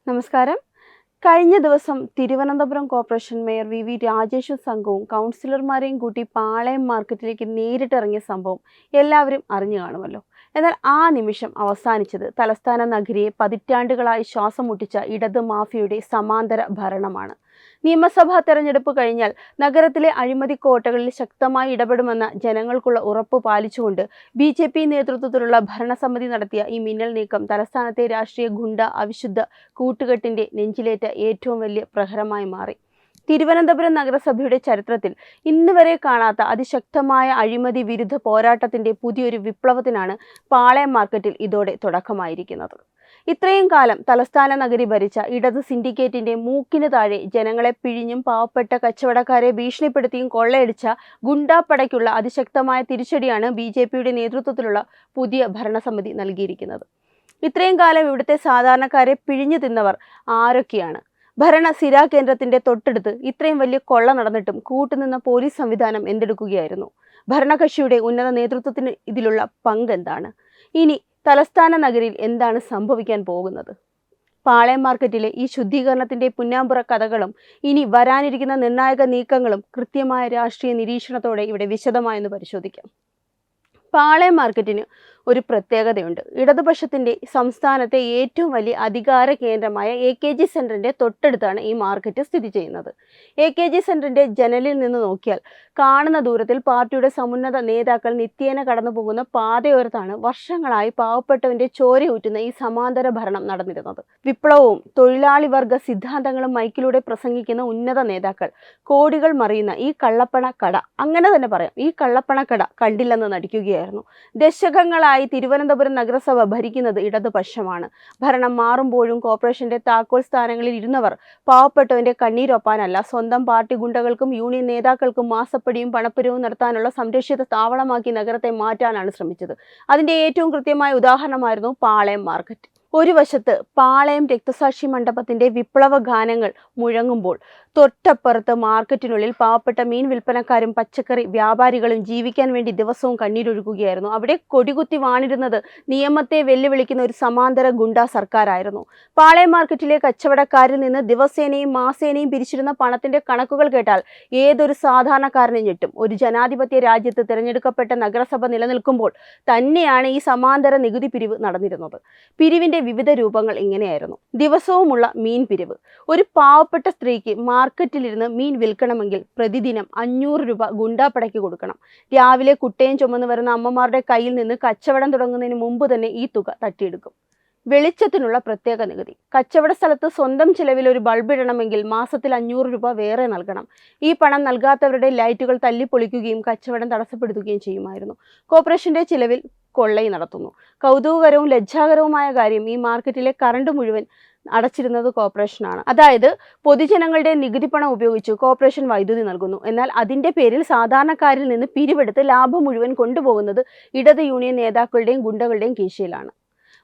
നമസ്കാരം. കഴിഞ്ഞ ദിവസം തിരുവനന്തപുരം കോർപ്പറേഷൻ മേയർ വി രാജേഷും സംഘവും കൗൺസിലർമാരെയും കൂട്ടി പാളയം മാർക്കറ്റിലേക്ക് നേരിട്ടിറങ്ങിയ സംഭവം എല്ലാവരും അറിഞ്ഞു കാണുമല്ലോ. എന്നാൽ ആ നിമിഷം അവസാനിച്ചത് തലസ്ഥാന നഗരിയെ പതിറ്റാണ്ടുകളായി ശ്വാസം മുട്ടിച്ച ഇടത് മാഫിയയുടെ സമാന്തര ഭരണമാണ്. നിയമസഭാ തെരഞ്ഞെടുപ്പ് കഴിഞ്ഞാൽ നഗരത്തിലെ അഴിമതി കോട്ടകളിൽ ശക്തമായി ഇടപെടുമെന്ന ജനങ്ങൾക്കുള്ള ഉറപ്പ് പാലിച്ചുകൊണ്ട് BJP നേതൃത്വത്തിലുള്ള ഭരണസമിതി നടത്തിയ ഈ മിന്നൽ നീക്കം തലസ്ഥാനത്തെ രാഷ്ട്രീയ ഗുണ്ട അവിശുദ്ധ കൂട്ടുകെട്ടിന്റെ നെഞ്ചിലേറ്റ ഏറ്റവും വലിയ പ്രഹരമായി മാറി. തിരുവനന്തപുരം നഗരസഭയുടെ ചരിത്രത്തിൽ ഇന്ന് വരെ കാണാത്ത അതിശക്തമായ അഴിമതി വിരുദ്ധ പോരാട്ടത്തിന്റെ പുതിയൊരു വിപ്ലവത്തിനാണ് പാളയം മാർക്കറ്റിൽ ഇതോടെ തുടക്കമായിരിക്കുന്നത്. ഇത്രയും കാലം തലസ്ഥാന നഗരി ഭരിച്ച ഇടത് സിൻഡിക്കേറ്റിന്റെ മൂക്കിന് താഴെ ജനങ്ങളെ പിഴിഞ്ഞും പാവപ്പെട്ട കച്ചവടക്കാരെ ഭീഷണിപ്പെടുത്തിയും കൊള്ളയടിച്ച ഗുണ്ടാപ്പടയ്ക്കുള്ള അതിശക്തമായ തിരിച്ചടിയാണ് BJPയുടെ നേതൃത്വത്തിലുള്ള പുതിയ ഭരണസമിതി നൽകിയിരിക്കുന്നത്. ഇത്രയും കാലം ഇവിടുത്തെ സാധാരണക്കാരെ പിഴിഞ്ഞു തിന്നവർ ആരൊക്കെയാണ്? ഭരണ സിരാ കേന്ദ്രത്തിന്റെ തൊട്ടടുത്ത് ഇത്രയും വലിയ കൊള്ള നടന്നിട്ടും കൂട്ടുനിന്ന പോലീസ് സംവിധാനം എന്തെടുക്കുകയായിരുന്നു? ഭരണകക്ഷിയുടെ ഉന്നത നേതൃത്വത്തിന് ഇതിലുള്ള പങ്കെന്താണ്? ഇനി തലസ്ഥാന നഗരിയിൽ എന്താണ് സംഭവിക്കാൻ പോകുന്നത്? പാളയം മാർക്കറ്റിലെ ഈ ശുദ്ധീകരണത്തിന്റെ പുന്നാമ്പുറ കഥകളും ഇനി വരാനിരിക്കുന്ന നിർണായക നീക്കങ്ങളും കൃത്യമായ രാഷ്ട്രീയ നിരീക്ഷണത്തോടെ ഇവിടെ വിശദമായെന്ന് പരിശോധിക്കാം. പാളയം മാർക്കറ്റിന് ഒരു പ്രത്യേകതയുണ്ട്. ഇടതുപക്ഷത്തിന്റെ സംസ്ഥാനത്തെ ഏറ്റവും വലിയ അധികാര കേന്ദ്രമായ AKG സെന്ററിന്റെ തൊട്ടടുത്താണ് ഈ മാർക്കറ്റ് സ്ഥിതി ചെയ്യുന്നത്. AKG സെന്ററിന്റെ ജനലിൽ നിന്ന് നോക്കിയാൽ കാണുന്ന ദൂരത്തിൽ പാർട്ടിയുടെ സമുന്നത നേതാക്കൾ നിത്യേന കടന്നു പോകുന്ന പാതയോരത്താണ് വർഷങ്ങളായി പാവപ്പെട്ടവന്റെ ചോരയൂറ്റുന്ന ഈ സമാന്തര ഭരണം നടന്നിരുന്നത്. വിപ്ലവവും തൊഴിലാളി വർഗ സിദ്ധാന്തങ്ങളും മൈക്കിലൂടെ പ്രസംഗിക്കുന്ന ഉന്നത നേതാക്കൾ കോടികൾ മറിയുന്ന ഈ കള്ളപ്പണ കട, അങ്ങനെ തന്നെ പറയാം, ഈ കള്ളപ്പണ കട കണ്ടില്ലെന്ന് നടിക്കുകയായിരുന്നു. ദശകങ്ങളായി തിരുവനന്തപുരം നഗരസഭ ഭരിക്കുന്നത് ഇടതുപക്ഷമാണ്. ഭരണം മാറുമ്പോഴും കോർപ്പറേഷന്റെ താക്കോൽ സ്ഥാനങ്ങളിൽ ഇരുന്നവർ പാവപ്പെട്ടവന്റെ കണ്ണീരൊപ്പാനല്ല, സ്വന്തം പാർട്ടി ഗുണ്ടകൾക്കും യൂണിയൻ നേതാക്കൾക്കും മാസപ്പടിയും പണപ്പുരവും നടത്താനുള്ള സംരക്ഷിത താവളമാക്കി നഗരത്തെ മാറ്റാനാണ് ശ്രമിച്ചത്. അതിന്റെ ഏറ്റവും കൃത്യമായ ഉദാഹരണമായിരുന്നു പാളയം മാർക്കറ്റ്. ഒരു വശത്ത് പാളയം രക്തസാക്ഷി മണ്ഡപത്തിന്റെ വിപ്ലവ ഗാനങ്ങൾ മുഴങ്ങുമ്പോൾ തൊട്ടപ്പുറത്ത് മാർക്കറ്റിനുള്ളിൽ പാവപ്പെട്ട മീൻ വിൽപ്പനക്കാരും പച്ചക്കറി വ്യാപാരികളും ജീവിക്കാൻ വേണ്ടി ദിവസവും കണ്ണീരൊഴുകുകയായിരുന്നു. അവിടെ കൊടികുത്തി വാണിരുന്നത് നിയമത്തെ വെല്ലുവിളിക്കുന്ന ഒരു സമാന്തര ഗുണ്ടാ സർക്കാരായിരുന്നു. പാളയം മാർക്കറ്റിലെ കച്ചവടക്കാരിൽ നിന്ന് ദിവസേനയും മാസേനയും പിരിച്ചിരുന്ന പണത്തിന്റെ കണക്കുകൾ കേട്ടാൽ ഏതൊരു സാധാരണക്കാരനും ഞെട്ടും. ഒരു ജനാധിപത്യ രാജ്യത്ത് തിരഞ്ഞെടുക്കപ്പെട്ട നഗരസഭ നിലനിൽക്കുമ്പോൾ തന്നെയാണ് ഈ സമാന്തര നികുതി പിരിവ് നടന്നിരുന്നത്. പിരിവിന്റെ വിവിധ രൂപങ്ങൾ ഇങ്ങനെയായിരുന്നു. ദിവസവുമുള്ള മീൻ പിരിവ്. ഒരു പാവപ്പെട്ട സ്ത്രീക്ക് മാർക്കറ്റിലിരുന്ന് മീൻ വിൽക്കണമെങ്കിൽ പ്രതിദിനം 500 രൂപ ഗുണ്ടാപ്പടയ്ക്ക് കൊടുക്കണം. രാവിലെ കുട്ടയും ചുമന്ന് വരുന്ന അമ്മമാരുടെ കയ്യിൽ നിന്ന് കച്ചവടം തുടങ്ങുന്നതിന് മുമ്പ് തന്നെ ഈ തുക തട്ടിയെടുക്കും. വെളിച്ചത്തിനുള്ള പ്രത്യേക നികുതി. കച്ചവട സ്ഥലത്ത് സ്വന്തം ചിലവിൽ ഒരു ബൾബ് ഇടണമെങ്കിൽ മാസത്തിൽ 500 രൂപ വേറെ നൽകണം. ഈ പണം നൽകാത്തവരുടെ ലൈറ്റുകൾ തല്ലിപ്പൊളിക്കുകയും കച്ചവടം തടസ്സപ്പെടുത്തുകയും ചെയ്യുമായിരുന്നു. കോർപ്പറേഷന്റെ ചിലവിൽ കൊള്ളയും നടത്തുന്നു. കൗതുകകരവും ലജ്ജാകരവുമായ കാര്യം, ഈ മാർക്കറ്റിലെ കറണ്ട് മുഴുവൻ അടച്ചിരുന്നത് കോർപ്പറേഷനാണ്. അതായത് പൊതുജനങ്ങളുടെ നികുതി പണം ഉപയോഗിച്ച് കോർപ്പറേഷൻ വൈദ്യുതി നൽകുന്നു. എന്നാൽ അതിന്റെ പേരിൽ സാധാരണക്കാരിൽ നിന്ന് പിരിവെടുത്ത് ലാഭം മുഴുവൻ കൊണ്ടുപോകുന്നത് ഇടത് യൂണിയൻ നേതാക്കളുടെയും ഗുണ്ടകളുടെയും കീശയിലാണ്.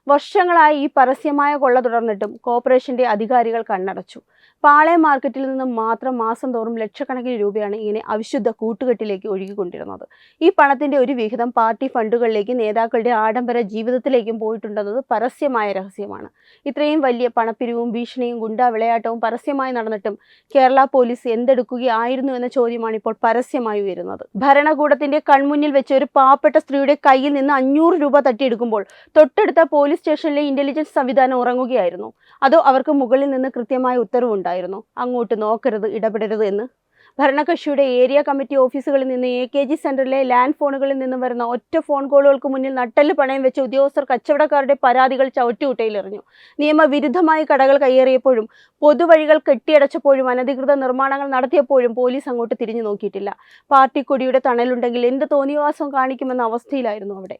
വർഷങ്ങളായി ഈ പരസ്യമായ കൊള്ള തുടർന്നിട്ടും കോർപ്പറേഷന്റെ അധികാരികൾ കണ്ണടച്ചു. പാളയം മാർക്കറ്റിൽ നിന്നും മാത്രം മാസം തോറും ലക്ഷക്കണക്കിന് രൂപയാണ് ഇങ്ങനെ അവിശുദ്ധ കൂട്ടുകെട്ടിലേക്ക് ഒഴുകിക്കൊണ്ടിരുന്നത്. ഈ പണത്തിന്റെ ഒരു വിഹിതം പാർട്ടി ഫണ്ടുകളിലേക്ക് നേതാക്കളുടെ ആഡംബര ജീവിതത്തിലേക്കും പോയിട്ടുണ്ടെന്നത് പരസ്യമായ രഹസ്യമാണ്. ഇത്രയും വലിയ പണപ്പിരിവും ഭീഷണിയും ഗുണ്ടാ വിളയാട്ടവും പരസ്യമായി നടന്നിട്ടും കേരള പോലീസ് എന്തെടുക്കുകയായിരുന്നു എന്ന ചോദ്യമാണ് ഇപ്പോൾ പരസ്യമായി ഉയരുന്നത്. ഭരണകൂടത്തിന്റെ കൺമുന്നിൽ വെച്ച് ഒരു പാവപ്പെട്ട സ്ത്രീയുടെ കയ്യിൽ നിന്ന് 500 രൂപ തട്ടിയെടുക്കുമ്പോൾ തൊട്ടടുത്ത പോലീസ് സ്റ്റേഷനിലെ ഇന്റലിജൻസ് സംവിധാനം ഉറങ്ങുകയായിരുന്നു? അതോ അവർക്ക് മുകളിൽ നിന്ന് കൃത്യമായ ഉത്തരവുണ്ടായിരുന്നു, അങ്ങോട്ട് നോക്കരുത്, ഇടപെടരുത് എന്ന്? ഭരണകക്ഷിയുടെ ഏരിയ കമ്മിറ്റി ഓഫീസുകളിൽ നിന്ന് AKG സെന്ററിലെ ലാൻഡ് ഫോണുകളിൽ നിന്ന് വരുന്ന ഒറ്റ ഫോൺ കോളുകൾക്ക് മുന്നിൽ നട്ടെല്ല് പണയം വെച്ച ഉദ്യോഗസ്ഥർ കച്ചവടക്കാരുടെ പരാതികൾ ചവിട്ടിയുട്ടയിലെറിഞ്ഞു. നിയമവിരുദ്ധമായി കടകൾ കയ്യേറിയപ്പോഴും പൊതുവഴികൾ കെട്ടിയടച്ചപ്പോഴും അനധികൃത നിർമ്മാണങ്ങൾ നടത്തിയപ്പോഴും പോലീസ് അങ്ങോട്ട് തിരിഞ്ഞു നോക്കിയിട്ടില്ല. പാർട്ടി കൊടിയുടെ തണലുണ്ടെങ്കിൽ എന്ത് തോന്നിയവാസം കാണിക്കുമെന്ന അവസ്ഥയിലായിരുന്നു അവിടെ.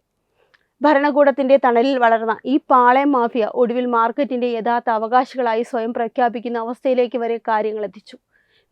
ഭരണകൂടത്തിന്റെ തണലിൽ വളർന്ന ഈ പാളയം മാഫിയ ഒടുവിൽ മാർക്കറ്റിന്റെ യഥാർത്ഥ അവകാശികളായി സ്വയം പ്രഖ്യാപിക്കുന്ന അവസ്ഥയിലേക്ക് വരെ കാര്യങ്ങൾ എത്തിച്ചു.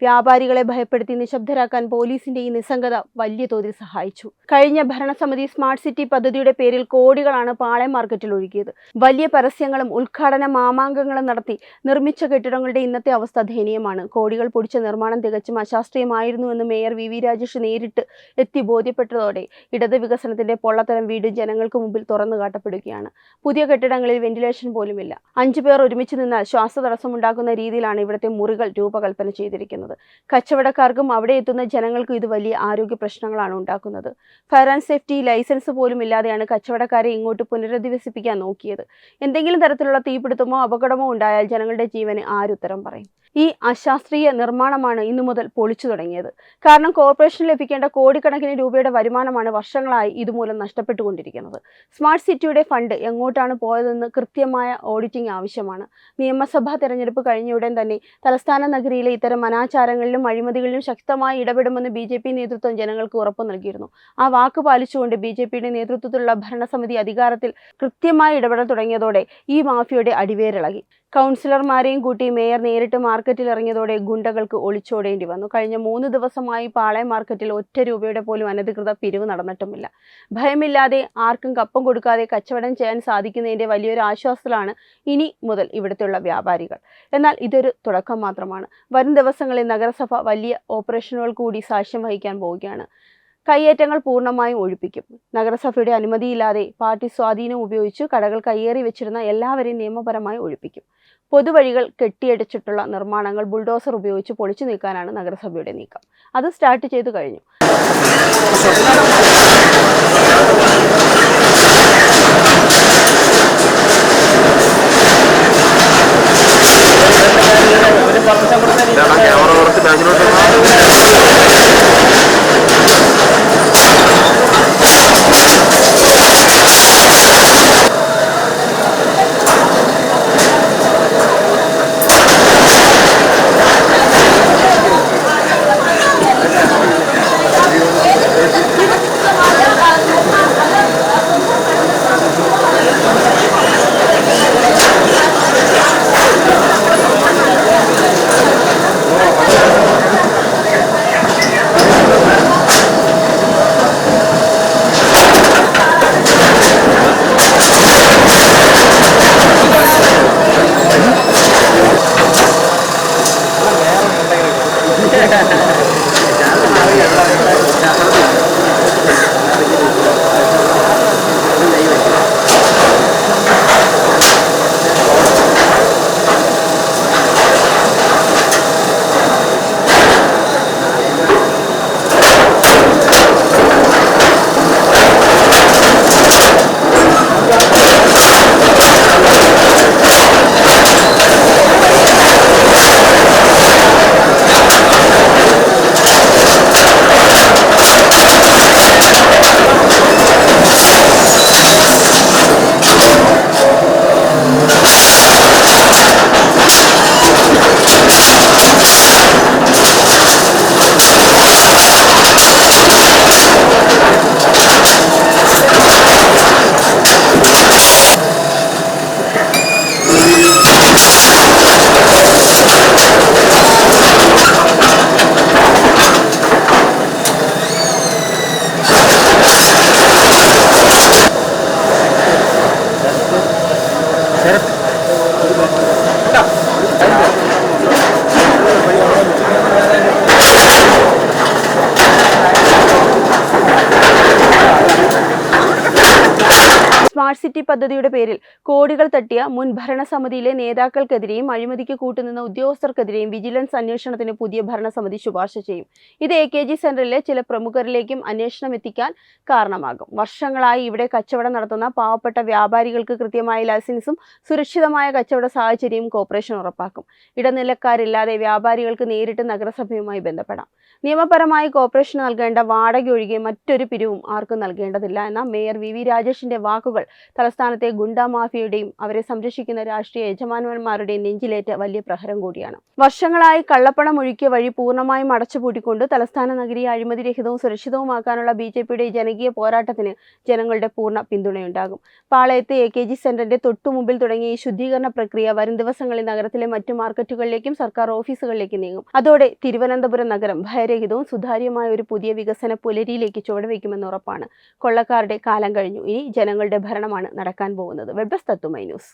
വ്യാപാരികളെ ഭയപ്പെടുത്തി നിശബ്ദരാക്കാൻ പോലീസിന്റെ ഈ നിസ്സംഗത വലിയ തോതിൽ സഹായിച്ചു. കഴിഞ്ഞ ഭരണസമിതി സ്മാർട്ട് സിറ്റി പദ്ധതിയുടെ പേരിൽ കോടികളാണ് പാളയം മാർക്കറ്റിൽ ഒഴുകിയത്. വലിയ പരസ്യങ്ങളും ഉദ്ഘാടന മാമാങ്കങ്ങളും നടത്തി നിർമ്മിച്ച കെട്ടിടങ്ങളുടെ ഇന്നത്തെ അവസ്ഥ ദയനീയമാണ്. കോടികൾ പൊടിച്ച നിർമ്മാണം തികച്ചും അശാസ്ത്രീയമായിരുന്നുവെന്ന് മേയർ വി രാജേഷ് നേരിട്ട് എത്തി ബോധ്യപ്പെട്ടതോടെ ഇടത് വികസനത്തിന്റെ പൊള്ളത്തരം വീണ്ടും ജനങ്ങൾക്ക് മുമ്പിൽ തുറന്നു കാട്ടപ്പെടുകയാണ്. പുതിയ കെട്ടിടങ്ങളിൽ വെന്റിലേഷൻ പോലുമില്ല. 5 പേർ ഒരുമിച്ച് നിന്നാൽ ശ്വാസതടസ്സമുണ്ടാക്കുന്ന രീതിയിലാണ് ഇവിടുത്തെ മുറികൾ രൂപകൽപ്പന ചെയ്തിരിക്കുന്നത്. കച്ചവടക്കാർക്കും അവിടെ എത്തുന്ന ജനങ്ങൾക്കും ഇത് വലിയ ആരോഗ്യ പ്രശ്നങ്ങളാണ് ഉണ്ടാക്കുന്നത്. ഫയർ ആൻഡ് സേഫ്റ്റി ലൈസൻസ് പോലും ഇല്ലാതെയാണ് കച്ചവടക്കാരെ ഇങ്ങോട്ട് പുനരധിവസിപ്പിക്കാൻ നോക്കിയത്. എന്തെങ്കിലും തരത്തിലുള്ള തീപിടുത്തമോ അപകടമോ ഉണ്ടായാൽ ജനങ്ങളുടെ ജീവന് ആരുത്തരം പറയും? ഈ അശാസ്ത്രീയ നിർമ്മാണമാണ് ഇന്നു മുതൽ പൊളിച്ചു തുടങ്ങിയത്. കാരണം കോർപ്പറേഷന് ലഭിക്കേണ്ട കോടിക്കണക്കിന് രൂപയുടെ വരുമാനമാണ് വർഷങ്ങളായി ഇതുമൂലം നഷ്ടപ്പെട്ടുകൊണ്ടിരിക്കുന്നത്. സ്മാർട്ട് സിറ്റിയുടെ ഫണ്ട് എങ്ങോട്ടാണ് പോയതെന്ന് കൃത്യമായ ഓഡിറ്റിംഗ് ആവശ്യമാണ്. നിയമസഭാ തെരഞ്ഞെടുപ്പ് കഴിഞ്ഞയുടൻ തന്നെ തലസ്ഥാന നഗരിയിലെ ഇത്തരം അനാചാരങ്ങളിലും അഴിമതികളിലും ശക്തമായി ഇടപെടുമെന്ന് BJP നേതൃത്വം ജനങ്ങൾക്ക് ഉറപ്പു നൽകിയിരുന്നു. ആ വാക്ക് പാലിച്ചുകൊണ്ട് BJPയുടെ നേതൃത്വത്തിലുള്ള ഭരണസമിതി അധികാരത്തിൽ കൃത്യമായി ഇടപെടൽ തുടങ്ങിയതോടെ ഈ മാഫിയയുടെ അടിവേരിളകി. കൗൺസിലർമാരെയും കൂട്ടി മേയർ നേരിട്ട് മാർക്കറ്റിൽ ഇറങ്ങിയതോടെ ഗുണ്ടകൾക്ക് ഒളിച്ചോടേണ്ടി വന്നു. കഴിഞ്ഞ 3 ദിവസമായി പാളയം മാർക്കറ്റിൽ ഒറ്റ രൂപയുടെ പോലും അനധികൃത പിരിവ് നടന്നിട്ടുമില്ല. ഭയമില്ലാതെ ആർക്കും കപ്പം കൊടുക്കാതെ കച്ചവടം ചെയ്യാൻ സാധിക്കുന്നതിൻ്റെ വലിയൊരു ആശ്വാസത്തിലാണ് ഇനി മുതൽ ഇവിടുത്തെയുള്ള വ്യാപാരികൾ. എന്നാൽ ഇതൊരു തുടക്കം മാത്രമാണ്. വരും ദിവസങ്ങളിൽ നഗരസഭ വലിയ ഓപ്പറേഷനുകൾ കൂടി സാക്ഷ്യം വഹിക്കാൻ പോവുകയാണ്. കയ്യേറ്റങ്ങൾ പൂർണ്ണമായും ഒഴിപ്പിക്കും. നഗരസഭയുടെ അനുമതിയില്ലാതെ പാർട്ടി സ്വാധീനം ഉപയോഗിച്ച് കടകൾ കയ്യേറി വെച്ചിരുന്ന എല്ലാവരെയും നിയമപരമായി ഒഴിപ്പിക്കും. പൊതുവഴികൾ കെട്ടിയടിച്ചിട്ടുള്ള നിർമ്മാണങ്ങൾ ബുൾഡോസർ ഉപയോഗിച്ച് പൊളിച്ചു നീക്കാനാണ് നഗരസഭയുടെ നീക്കം. അത് സ്റ്റാർട്ട് ചെയ്തു കഴിഞ്ഞു. സ്മാർട്ട് സിറ്റി പദ്ധതിയുടെ പേരിൽ കോടികൾ തട്ടിയ മുൻ ഭരണസമിതിയിലെ നേതാക്കൾക്കെതിരെയും അഴിമതിക്ക് കൂട്ടുനിന്ന ഉദ്യോഗസ്ഥർക്കെതിരെയും വിജിലൻസ് അന്വേഷണത്തിന് പുതിയ ഭരണസമിതി ശുപാർശ ചെയ്യും. ഇത് AKG സെന്ററിലെ ചില പ്രമുഖരിലേക്കും അന്വേഷണം എത്തിക്കാൻ കാരണമാകും. വർഷങ്ങളായി ഇവിടെ കച്ചവടം നടത്തുന്ന പാവപ്പെട്ട വ്യാപാരികൾക്ക് കൃത്യമായ ലൈസൻസും സുരക്ഷിതമായ കച്ചവട സാഹചര്യവും കോർപ്പറേഷൻ ഉറപ്പാക്കും. ഇടനിലക്കാരില്ലാതെ വ്യാപാരികൾക്ക് നേരിട്ട് നഗരസഭയുമായി ബന്ധപ്പെടാം. നിയമപരമായി കോർപ്പറേഷൻ നൽകേണ്ട വാടക ഒഴികെ മറ്റൊരു പിരിവും ആർക്കും നൽകേണ്ടതില്ല എന്ന മേയർ വി രാജേഷിന്റെ വാക്കുകൾ തലസ്ഥാനത്തെ ഗുണ്ടാ മാഫിയയുടെയും അവരെ സംരക്ഷിക്കുന്ന രാഷ്ട്രീയ യജമാനന്മാരുടെയും നെഞ്ചിലേറ്റ വലിയ പ്രഹരം കൂടിയാണ്. വർഷങ്ങളായി കള്ളപ്പണം ഒഴുക്കിയ വഴി പൂർണ്ണമായും അടച്ചുപൂട്ടിക്കൊണ്ട് തലസ്ഥാന നഗരിയെ അഴിമതിരഹിതവും സുരക്ഷിതവുമാക്കാനുള്ള BJPയുടെ ജനകീയ പോരാട്ടത്തിന് ജനങ്ങളുടെ പൂർണ്ണ പിന്തുണയുണ്ടാകും. പാളയത്തെ AKG സെന്ററിന്റെ തൊട്ടുമുമ്പിൽ തുടങ്ങിയ ഈ ശുദ്ധീകരണ പ്രക്രിയ വരും ദിവസങ്ങളിൽ നഗരത്തിലെ മറ്റു മാർക്കറ്റുകളിലേക്കും സർക്കാർ ഓഫീസുകളിലേക്കും നീങ്ങും. അതോടെ തിരുവനന്തപുരം നഗരം ഭയരഹിതവും സുതാര്യമായ ഒരു പുതിയ വികസന പുലരിയിലേക്ക് ചുവടുവയ്ക്കുമെന്ന് ഉറപ്പാണ്. കൊള്ളക്കാരുടെ കാലം കഴിഞ്ഞു. ഇനി ജനങ്ങളുടെ ഭരണമാണ് നടക്കാൻ പോകുന്നത്. വെബ് ഡെസ്ക് തത്തുമൈ ന്യൂസ്.